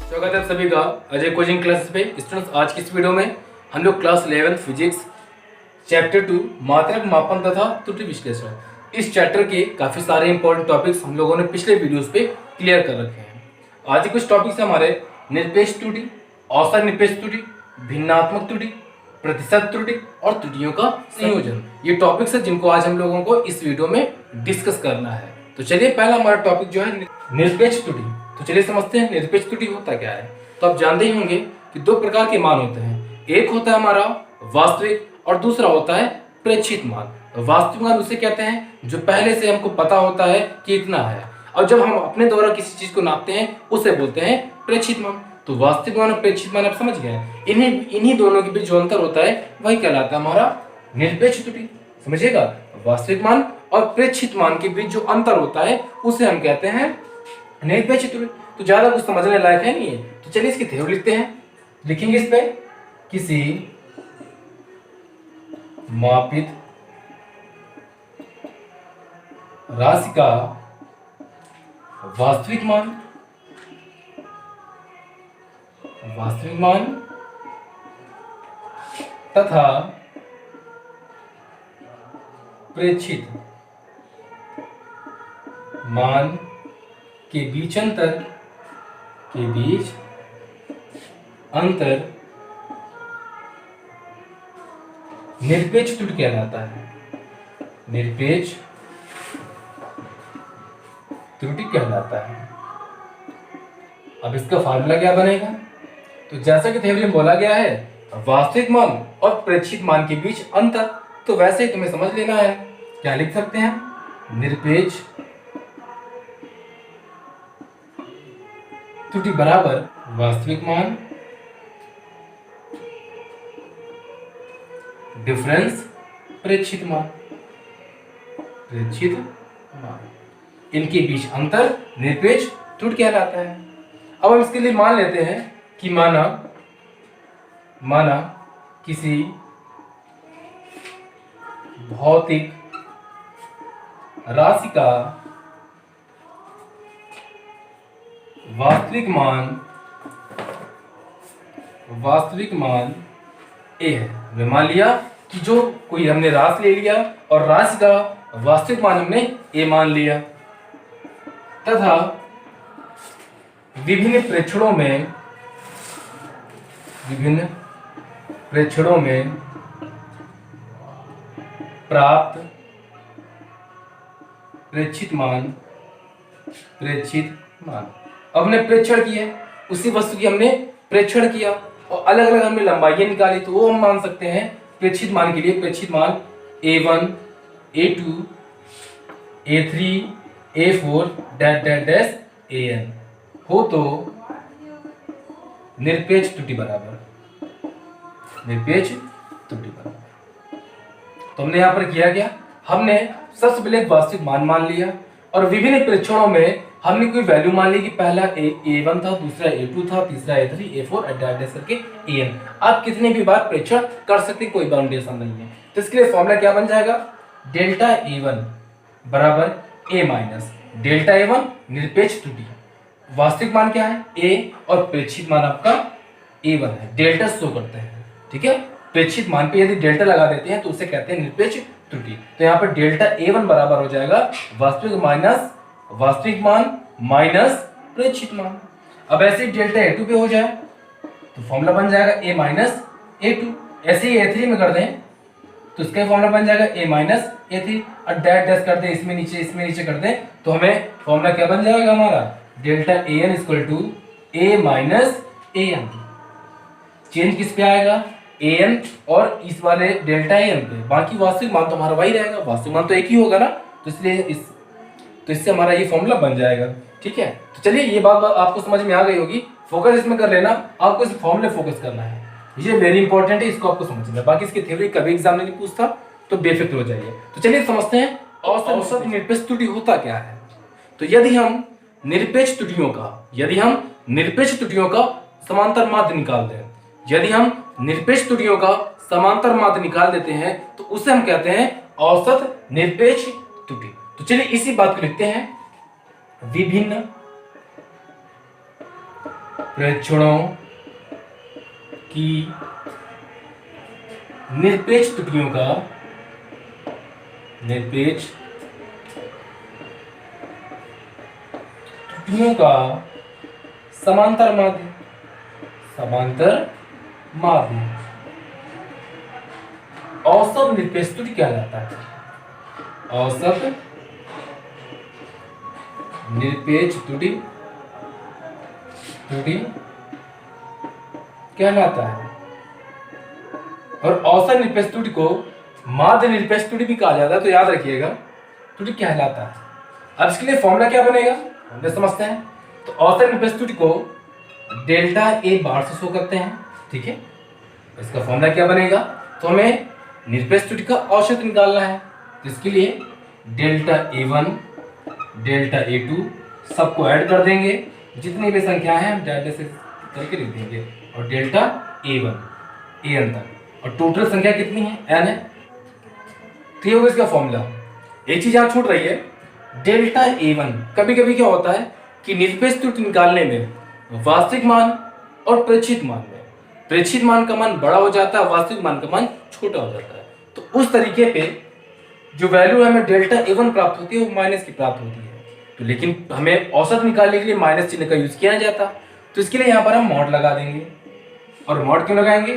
स्वागत है आप सभी का अजय कोचिंग क्लासेस पे। स्टूडेंट्स, आज की इस वीडियो में हम लोग क्लास 11 फिजिक्स चैप्टर 2 मात्रक मापन तथा त्रुटि विश्लेषण, इस चैप्टर के काफ़ी सारे इंपॉर्टेंट टॉपिक्स हम लोगों ने पिछले वीडियोस पे क्लियर कर रखे हैं। आज के कुछ टॉपिक्स हमारे निरपेक्ष त्रुटि, औसत निरपेक्ष त्रुटि, भिन्नात्मक त्रुटि, प्रतिशत त्रुटि और त्रुटियों का संयोजन। ये टॉपिक्स है जिनको आज हम लोगों को इस वीडियो में डिस्कस करना है। तो चलिए, पहला हमारा टॉपिक जो है निरपेक्ष त्रुटि। तो चलिए समझते हैं निरपेक्ष त्रुटि होता क्या है। तो आप जानते ही होंगे कि दो प्रकार के मान होते हैं, एक होता है हमारा वास्तविक और दूसरा होता है प्रेक्षित मान। वास्तविक मान उसे कहते हैं जो पहले से हमको पता होता है कि इतना है, और जब हम अपने द्वारा किसी चीज को नापते हैं उसे बोलते हैं प्रेक्षित मान। तो वास्तविक मान और प्रेक्षित मान आप समझ गए। इन्हीं दोनों के बीच जो अंतर होता है वही कहलाता है हमारा निरपेक्ष त्रुटि। समझिएगा, वास्तविक मान और प्रेक्षित मान के बीच जो अंतर होता है उसे हम कहते हैं निरपेक्ष त्रुटि। तो ज्यादा कुछ समझने लायक है नहीं है। तो चलिए इसकी थ्योरी लिखते हैं। लिखेंगे इस पे, किसी मापित राशि का वास्तविक मान तथा प्रेक्षित मान के बीच अंतर निरपेक्ष त्रुटि कहलाता है। निरपेक्ष त्रुटि कहलाता है। अब इसका फार्मूला क्या बनेगा? तो जैसा कि थ्योरी में बोला गया है, वास्तविक मान और प्रेक्षित मान के बीच अंतर, तो वैसे ही तुम्हें समझ लेना है। क्या लिख सकते हैं? निरपेक्ष त्रुटि बराबर वास्तविक मान डिफरेंस प्रेक्षित मान। इनके बीच अंतर निरपेक्ष त्रुटि कहलाता है। अब हम इसके लिए मान लेते हैं कि माना किसी भौतिक राशि का वास्तविक मान ए है। हमने मान लिया कि जो कोई हमने राशि ले लिया और राशि का वास्तविक मान हमने ए मान लिया, तथा विभिन्न प्रेक्षणों में प्राप्त प्रेक्षित मान अब हमने प्रेक्षण किए, उसी वस्तु की हमने प्रेक्षण किया और अलग अलग हमने लंबाइयां निकाली, तो वो हम मान सकते हैं प्रेक्षित मान के लिए प्रेक्षित मान A1, A2, A3, A4 dash AN हो तो निरपेक्ष त्रुटि बराबर। तो हमने यहां पर किया क्या? हमने सबसे पहले वास्तविक मान लिया और विभिन्न प्रेक्षणों में हमने कोई वैल्यू मान ली कि पहला A1 था, दूसरा A2 था, तीसरा A3, A4 डैश करके AN। आप कितने भी बार प्रेक्षण कर सकते, कोई बाउंडेशन नहीं है। तो इसके लिए फॉर्मूला क्या बन जाएगा? डेल्टा A1 बराबर A माइनस डेल्टा A1 निरपेक्ष त्रुटि। वास्तविक मान क्या है? A और प्रेक्षित मान आपका A1 है। डेल्टा शो करते हैं, ठीक है। प्रेक्षित मान पे यदि डेल्टा लगा देते हैं तो उसे कहते हैं निरपेक्ष त्रुटि। तो यहाँ पर डेल्टा A1 बराबर हो जाएगा वास्तविक मान माइनस प्रेक्षित मान। अब ऐसे ही डेल्टा A2 पे हो जाए तो फॉर्मूला बन जाएगा A माइनस A2। ऐसे ही A3 में कर दें तो इसका फॉर्मूला बन जाएगा A माइनस A3 और डैश कर दें, इसमें नीचे कर दें तो हमें फॉर्मूला क्या बन जाएगा हमारा? Delta AN equal to A minus AN। Change किस पे आएगा? AN और इस वाले डेल्टा AN पे। बाकी वास्तविक मान तो हमारा वही रहेगा, वास्तविक मान तो एक ही होगा ना, तो इसलिए इससे हमारा ये फॉर्मूला बन जाएगा, ठीक है। तो चलिए, ये बात आपको समझ में आ गई होगी। फोकस इसमें कर लेना, आपको इस फॉर्मूले फोकस करना है, ये वेरी इंपॉर्टेंट है, इसको आपको समझना है। बाकी इसकी थ्योरी कभी एग्जाम में नहीं पूछता, तो बेफिक्र हो जाइए। तो चलिए समझते हैं औसत निरपेक्ष त्रुटि होता क्या है। तो यदि हम निरपेक्ष त्रुटियों का समांतर माध्य निकाल दें, यदि हम निरपेक्ष त्रुटियों का समांतर माध्य निकाल देते हैं तो उसे हम कहते हैं औसत निरपेक्ष त्रुटि। तो चलिए इसी बात को लिखते हैं। विभिन्न प्रेक्षणों की निरपेक्ष त्रुटियों का समांतर माध्य औसत निरपेक्ष त्रुटि कहलाता है। औसत निरपेक्ष त्रुटि कहलाता है। और औसत निरपेक्ष त्रुटि को माध्य निरपेक्ष त्रुटि भी कहा जाता है, तो याद रखिएगा त्रुटि कहलाता है। अब इसके लिए फॉर्मूला क्या बनेगा हम समझते हैं। तो औसत निरपेक्ष त्रुटि को डेल्टा ए बार से शो करते हैं, ठीक है। इसका फॉर्मूला क्या बनेगा, तो हमें निरपेक्ष त्रुटि का औसत निकालना है। तो इसके लिए डेल्टा ए1 डेल्टा ए2 सबको ऐड कर देंगे, जितनी भी संख्या है हम डेल्टा से करके लिख देंगे, और डेल्टा ए1 एन तक, और टोटल संख्या कितनी है, एन है। तो ये होगा इसका फॉर्मूला। एक चीज यहां छूट रही है, डेल्टा ए1 कभी कभी क्या होता है कि निरपेक्ष त्रुटि निकालने में वास्तविक मान और प्रेक्षित मान में प्रेक्षित मान का मान बड़ा हो जाता है, वास्तविक मान का मान छोटा हो जाता है। तो उस तरीके पे जो वैल्यू हमें डेल्टा ए1 प्राप्त होती है वो माइनस की प्राप्त होती है। तो लेकिन हमें औसत निकालने के लिए माइनस चिन्ह का यूज किया नहीं जाता, तो इसके लिए यहाँ पर हम मॉड लगा देंगे। और मॉड क्यों लगाएंगे,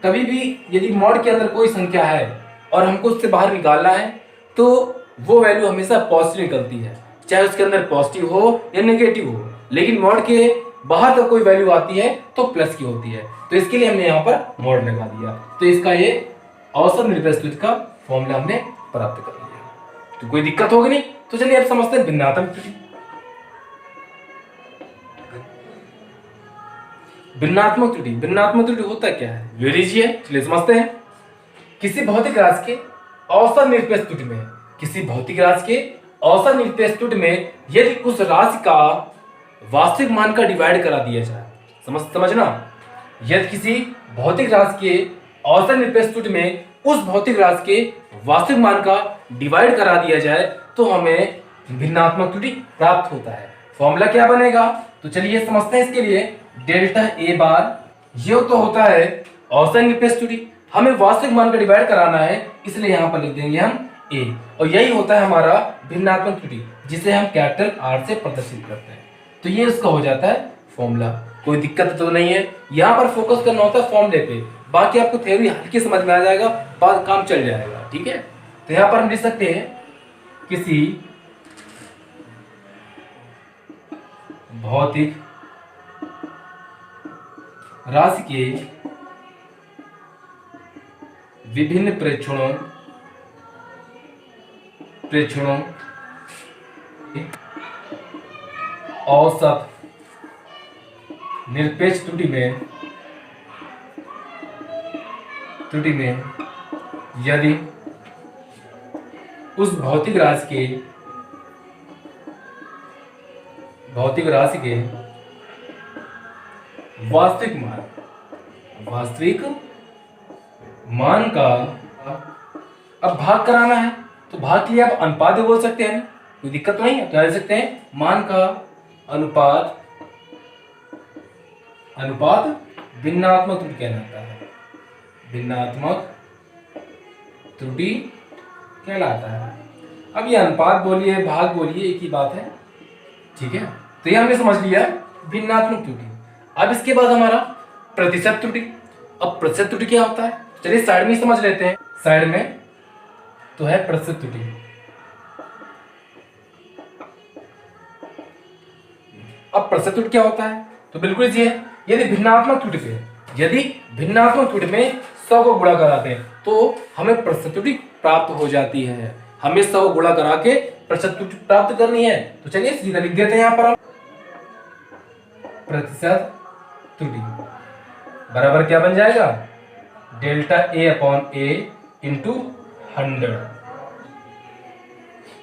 कभी भी यदि मॉड के अंदर कोई संख्या है और हमको उससे बाहर निकालना है तो वो वैल्यू हमेशा पॉजिटिव निकलती है, चाहे उसके अंदर पॉजिटिव हो या नेगेटिव हो। लेकिन मॉड के बाहर तो कोई वैल्यू आती है तो प्लस की होती है, तो इसके लिए हमने यहाँ पर मॉड लगा दिया। तो इसका ये औसत निरपेक्ष त्रुटि का फॉर्मूला हमने प्राप्त कर लिया। तो कोई दिक्कत होगी नहीं। तो चलिए अब समझते हैं भिन्नात्मक त्रुटि। भिन्नात्मक त्रुटि होता क्या है, ये लीजिए, चलिए समझते हैं। किसी भौतिक राशि के औसत निरपेक्ष त्रुटि में यदि उस राशि का वास्तविक मान का डिवाइड करा दिया जाए, समझना, यदि किसी भौतिक राशि के औसत निरपेक्ष त्रुटि में उस भौतिक राशि के वास्तविक मान का डिवाइड करा दिया जाए तो हमें भिन्नात्मक त्रुटि प्राप्त होता है। फॉर्मूला क्या बनेगा, तो चलिए समझते हैं। इसके लिए डेल्टा ए बार, ये तो होता है औसत निरपेक्ष त्रुटि, हमें वास्तविक मान का डिवाइड कराना है, इसलिए यहाँ पर लिख देंगे हम ए, और यही होता है हमारा भिन्नात्मक त्रुटि, जिसे हम कैपिटल आर से प्रदर्शित करते हैं। तो ये इसका हो जाता है फॉर्मूला। कोई दिक्कत तो नहीं है, यहाँ पर फोकस करना होता है फॉर्मूले पे, बाकी आपको थ्योरी हल्की समझ में आ जाएगा, बाद काम चल जाएगा, ठीक है। तो यहाँ पर हम लिख सकते हैं किसी भौतिक राशि के विभिन्न प्रेक्षणों औसत निरपेक्ष त्रुटि में यदि उस भौतिक राशि के वास्तविक मान का अब भाग कराना है, तो भाग के लिए आप अनुपात भी बोल सकते हैं, कोई दिक्कत तो नहीं है। तो कह सकते हैं मान का अनुपात भिन्नात्मक त्रुटि कहलाता है, भिन्नात्मक त्रुटि कहलाता है। अब ये अनुपात बोलिए भाग बोलिए एक ही बात है, ठीक है। तो ये हमने समझ लिया भिन्नात्मक त्रुटि। अब इसके बाद हमारा प्रतिशत त्रुटि। अब प्रतिशत त्रुटि क्या होता है, चलिए साइड में समझ लेते हैं। साइड में तो है प्रतिशत त्रुटि। अब प्रतिशत त्रुटि क्या होता है, तो बिल्कुल इजी है। यदि भिन्नात्मक त्रुटि में 100 को गुणा कराते हैं तो हमें प्रतिशत त्रुटि प्राप्त हो जाती है। हमें 100 को गुणा करा के प्रतिशत त्रुटि प्राप्त करनी है, तो चलिए सीधा लिख देते हैं यहाँ पर। प्रतिशत त्रुटि बराबर क्या बन जाएगा, delta A upon A into 100।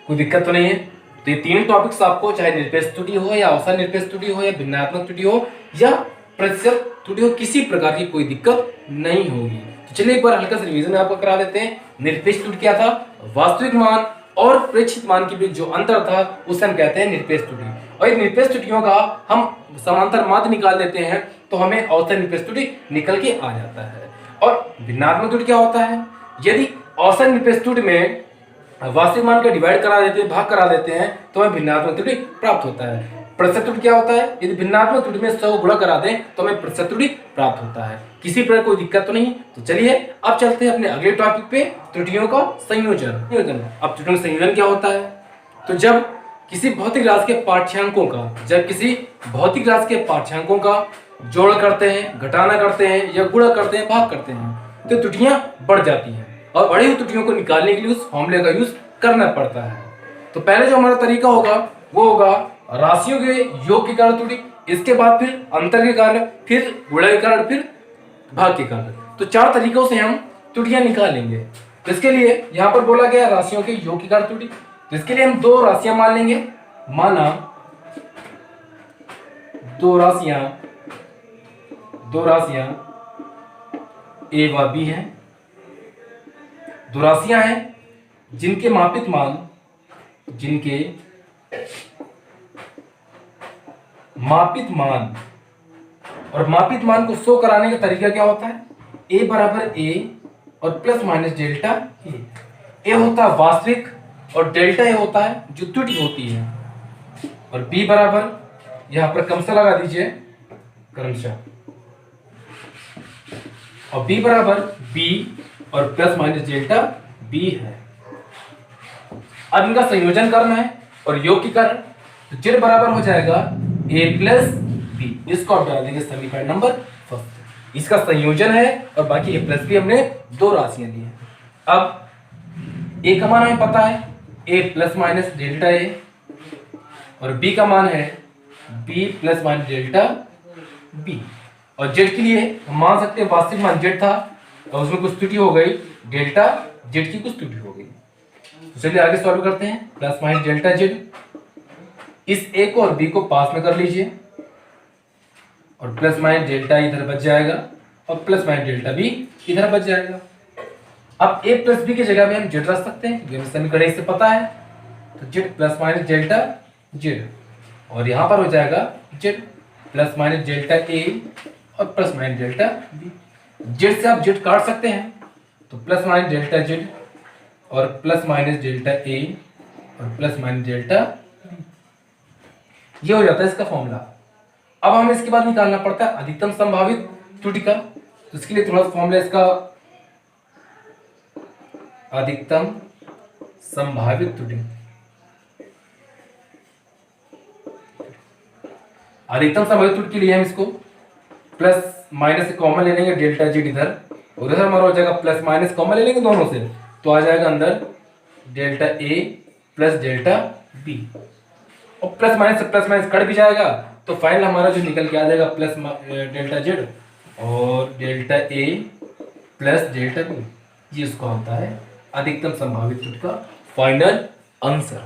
कोई दिक्कत तो नहीं है। तो ये तीन टॉपिक्स आपको, चाहे निरपेक्ष त्रुटि हो या औसत निरपेक्ष त्रुटि हो या भिन्नात्मक त्रुटि हो या प्रतिशत त्रुटि हो, किसी प्रकार की कोई दिक्कत नहीं होगी। तो चलिए एक बार हल्का सा रिवीजन आपको करा देते हैं। निरपेक्ष त्रुटि क्या था, वास्तविक मान और प्रेक्षित मान के बीच जो अंतर था उसे हम कहते हैं निरपेक्ष त्रुटि। और इन निरपेक्ष त्रुटियों का हम समांतर माध्य निकाल देते हैं तो हमें औसत निरपेक्ष त्रुटि निकल के आ जाता है। और भिन्नात्मक त्रुटि क्या होता है? यदि औसत निरपेक्ष त्रुटि में वास्तविक मान का डिवाइड करा देते हैं, भाग करा देते हैं, तो हमें भिन्नात्मक त्रुटि प्राप्त होता है। प्रतिशत त्रुटि क्या होता है? यदि भिन्नात्मक त्रुटि में 100 गुणा करा दें तो हमें प्रतिशत त्रुटि प्राप्त होता है। किसी प्रकार कोई दिक्कत तो नहीं? तो चलिए अब चलते हैं अपने अगले टॉपिक पे, त्रुटियों का संयोजन। अब त्रुटियों का संयोजन क्या होता है? तो जब किसी भौतिक राशि के पाठ्यांकों का जोड़ करते हैं, घटाना करते हैं या गुणा करते हैं, भाग करते हैं, तो त्रुटियां बढ़ जाती हैं और बढ़ी हुई त्रुटियों को निकालने के लिए उस फॉर्मूले का यूज करना पड़ता है। तो पहले जो हमारा तरीका होगा वो होगा राशियों के योग के कारण त्रुटि, इसके बाद फिर अंतर के कारण, फिर गुणा के कारण, फिर भाग के कारण। तो 4 तरीकों से हम त्रुटियां निकालेंगे। तो इसके लिए यहाँ पर बोला गया राशियों के योग के कारण त्रुटि, तो इसके लिए हम 2 राशियां मान लेंगे। माना 2 राशियां ए व बी हैं। 2 राशियां हैं जिनके मापित मान को शो कराने का तरीका क्या होता है? a बराबर a और प्लस माइनस डेल्टा a होता है वास्तविक और डेल्टा a होता है जो त्रुटि होती है, और b बराबर, यहां पर क्रमशः लगा दीजिए, क्रमशः, और b बराबर b और प्लस माइनस डेल्टा b है। अब इनका संयोजन करना है और योग की कारण, तो z बराबर हो जाएगा a प्लस b, इसको आप डाल देंगे समीकरण नंबर फर्स्ट। इसका संयोजन है और बाकी a प्लस b हमने 2 राशियां ली हैं। अब a का मान हमें पता है a plus minus delta a, और b का मान है b plus minus delta b, और z के लिए हम मान सकते हैं वास्तविक मान z था और उसमें कुछ त्रुटि हो गई, डेल्टा z की कुछ त्रुटि हो गई। तो चलिए आगे सॉल्व करते हैं। प्लस माइनस डेल्टा z, इस a को और b को पास में कर लीजिए, और प्लस माइनस डेल्टा इधर बच जाएगा और प्लस माइनस डेल्टा b इधर बच जाएगा। अब a प्लस b की जगह में हम z रख सकते हैं क्योंकि समीकरण से पता है, तो z plus minus delta z, और यहां पर हो जाएगा z plus minus delta a और plus minus delta b। z से आप z काट सकते हैं, तो प्लस माइनस डेल्टा z और प्लस माइनस डेल्टा a और प्लस माइनस डेल्टा b, ये हो जाता है इसका फॉर्मूला। अब हमें इसके बाद निकालना पड़ता है अधिकतम संभावित त्रुटि का, तो इसके लिए थोड़ा सा फॉर्मूला इसका, अधिकतम संभावित त्रुटि। अधिकतम संभावित त्रुटि के लिए हम इसको प्लस माइनस से कॉमन ले लेंगे, डेल्टा z इधर, और इधर हमारा हो जाएगा प्लस माइनस कॉमन ले लेंगे दोनों से, तो आ जाएगा अंदर delta a plus delta b, और प्लस माइनस से प्लस माइनस कट भी जाएगा, तो फाइनल हमारा जो निकल के आ जाएगा प्लस डेल्टा z और delta a plus delta b। ये इसको होता है अधिकतम संभावित त्रुटि का फाइनल आंसर।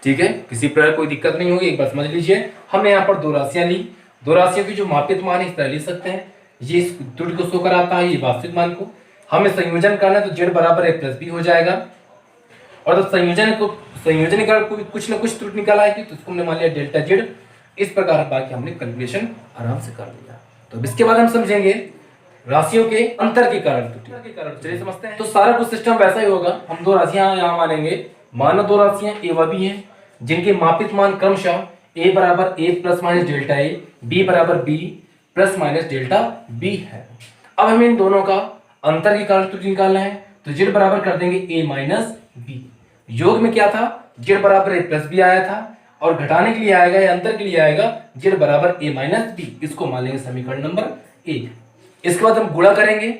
ठीक है, किसी प्रकार कोई दिक्कत नहीं होगी, एक बार समझ लीजिए। हमने यहाँ पर 2 राशियां ली, 2 राशियों की जो मापित मान है इस तरह ले सकते हैं, ये इस त्रुटि को शो कराता है, ये वास्तविक मान को। हमें संयोजन करना है तो z बराबर a प्लस b हो जाएगा, और जब संयोजन कर कुछ ना कुछ त्रुटि निकाला है तो उसको हमने मान लिया डेल्टा z। इस प्रकार बाकी हमने कैलकुलेशन आराम से कर लिया। तो इसके बाद हम समझेंगे राशियों के अंतर के कारण त्रुटि। चलिए समझते हैं। तो सारा कुछ सिस्टम वैसा ही होगा। हम 2 राशियां यहाँ मानेंगे। मानो 2 राशियां a व b हैं जिनके मापित मान क्रमशः a बराबर a plus minus delta a, b बराबर b plus minus delta b है। अब हमें इन दोनों का अंतर के कारण त्रुटि निकालना है, तो z बराबर कर देंगे a माइनस b। योग में क्या था? z बराबर a प्लस b आया था, और घटाने के लिए आएगा या अंतर के लिए आएगा z बराबर a माइनस b। इसको मान लेंगे समीकरण नंबर 1। इसके बाद हम गुणा करेंगे,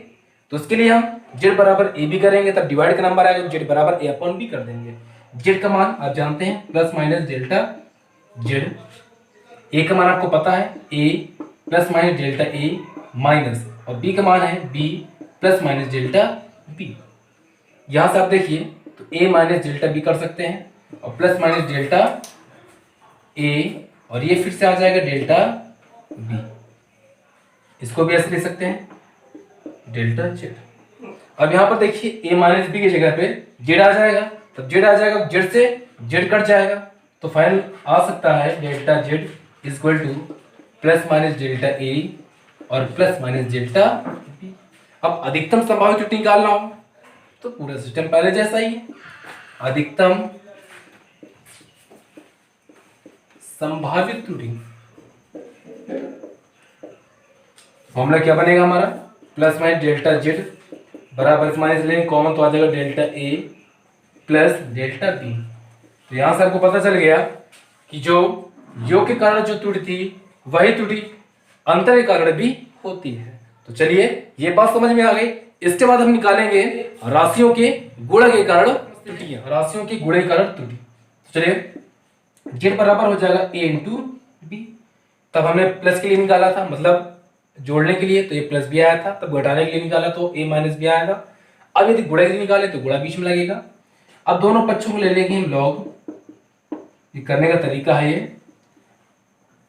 तो उसके लिए हम z बराबर a b करेंगे, तब डिवाइड का नंबर आएगा, z बराबर a अपॉन b कर देंगे। z का मान आप जानते हैं plus minus delta z, a का मान आपको पता है a plus minus delta a minus, और b का मान है b plus minus delta b। यहां से आप देखिए तो a माइनस डेल्टा b कर सकते हैं, और प्लस माइनस डेल्टा a, और ये फिर से आ जाएगा डेल्टा b। इसको भी ऐसे ले सकते हैं डेल्टा z। अब यहां पर देखिए a माइनस b की जगह पे z आ जाएगा, तब z आ जाएगा, z से z कट जाएगा, तो फाइनल आ सकता है delta Z equal to plus minus delta A और प्लस माइनस डेल्टा बी। अब अधिकतम संभावित त्रुटि निकालना हो तो पूरा सिस्टम पहले जैसा ही है। अधिकतम संभावित त्रुटि फॉर्मूला क्या बनेगा हमारा, प्लस माइनस डेल्टा जेड बराबर माइनस लेंगे कॉमन तो आ जाएगा डेल्टा ए प्लस डेल्टा बी। तो यहां से आपको पता चल गया कि जो योग के कारण जो त्रुटि थी वही त्रुटि अंतर के कारण भी होती है। तो चलिए ये बात समझ में आ गई। इसके बाद हम निकालेंगे राशियों के गुणा के कारण त्रुटियां, राशियों के गुणा के कारण त्रुटि। तो चलिए जेड बराबर हो जाएगा ए इंटू बी। तब हमने प्लस के लिए निकाला था, मतलब जोड़ने के लिए, तो ये प्लस भी आया था। तब घटाने के लिए निकाला तो ए माइनस भी आया था। अब यदि गुणा के लिए निकाले तो गुणा बीच में लगेगा। अब दोनों पक्षों को ले लेंगे हम लॉग। ये करने का तरीका है, ये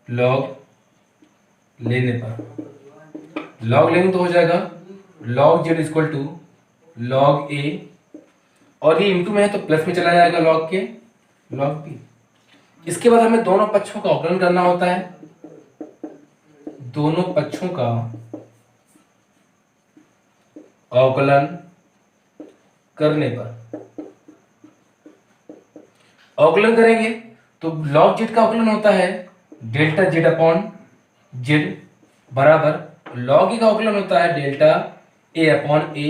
लॉग लेने पर लॉग लेंगे तो हो जाएगा log Z equal to log A, और ये इंटू में है तो प्लस में चला जाएगा लॉग के लॉग बी। इसके बाद हमें दोनों पक्षों का अवकलन करना होता है। दोनों पक्षों का अवकलन करने पर अवकलन करेंगे तो लॉग जेड का अवकलन होता है डेल्टा जेड अपॉन जेड बराबर लॉग ई का अवकलन होता है delta A upon A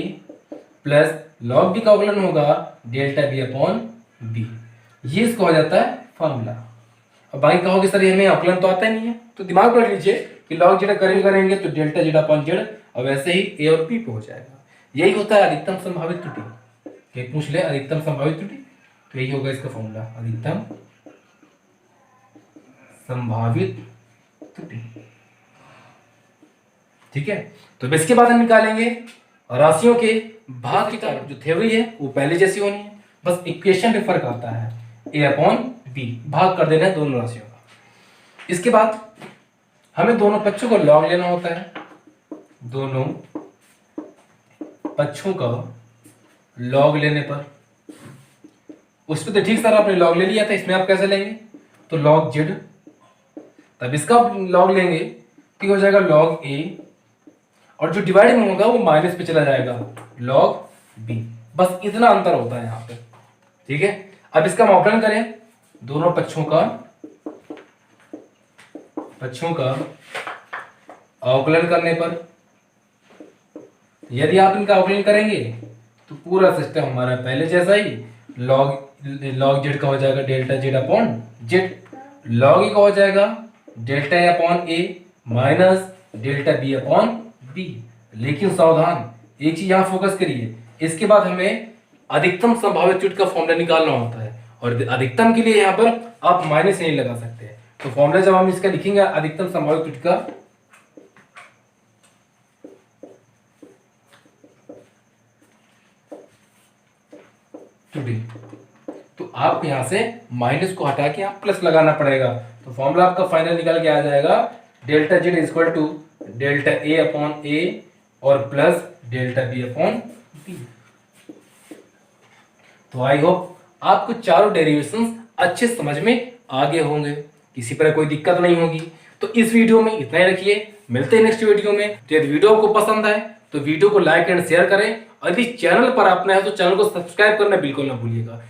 plus log B का अवकलन होगा डेल्टा बी अपॉन बी। ये इसका हो जाता है फॉर्मूला। अब बाकी कहोगे सर ये हमें अवकलन तो आता नहीं है, तो दिमाग में रख लीजिए कि लॉग जेड करेंगे तो डेल्टा जेड अपॉन जेड और वैसे ही ए और बी पे हो जाएगा। यही होता है अधिकतम संभावित त्रुटि। ये पूछ ले अधिकतम संभावित त्रुटि, तो यही होगा इसका फॉर्मूला, अधिकतम संभावित त्रुटि। ठीक है, तो इसके बाद हम निकालेंगे राशियों के भाग के कारण। जो थ्योरी है वो पहले जैसी होनी है, बस इक्वेशन में फर्क आता है, ए अपॉन बी भाग कर देना है दोनों राशियों का। इसके बाद हमें दोनों पक्षों को लॉग लेना होता है। दोनों पक्षों का लॉग लेने पर उस पर तो ठीक सर आपने लॉग ले लिया था, इसमें आप कैसे लेंगे, तो लॉग जेड, तब इसका लॉग लेंगे तो हो जाएगा लॉग ए, और जो डिवाइड में होगा वो माइनस पे चला जाएगा लॉग बी। बस इतना अंतर होता है यहाँ पे। ठीक है, अब इसका हम अवकलन करें दोनों पक्षों का अवकलन करने पर यदि आप इनका अवकलन करेंगे तो पूरा सिस्टम हमारा पहले जैसा ही लॉग जेड का हो जाएगा delta Z upon Z, log E का हो जाएगा delta A upon A minus delta B upon B. लेकिन सावधान, एक चीज यहां फोकस करिए, इसके बाद हमें अधिकतम संभावित त्रुटि का फॉर्मूला निकालना होता है, और अधिकतम के लिए यहां पर आप माइनस नहीं लगा सकते। तो फॉर्मूला जब हम इसका लिखेंगे अधिकतम संभावित त्रुटि का, तो आपको यहां से माइनस को हटा के आप प्लस लगाना पड़ेगा। तो फॉर्मूला आपका फाइनल निकल के आ जाएगा delta Z equal to delta A upon A और plus delta B upon B. तो आई होप आपको चारों डेरिवेशंस अच्छे समझ में आगे होंगे, किसी पर कोई दिक्कत नहीं होगी। तो इस वीडियो में इतना ही रखिए, मिलते हैं नेक्स्ट वीडियो में। तो यदि वीडियो आपको पसंद आए तो वीडियो को लाइक एंड शेयर करें, और यदि चैनल पर आप नए हैं तो चैनल को सब्सक्राइब करना बिल्कुल ना भूलिएगा।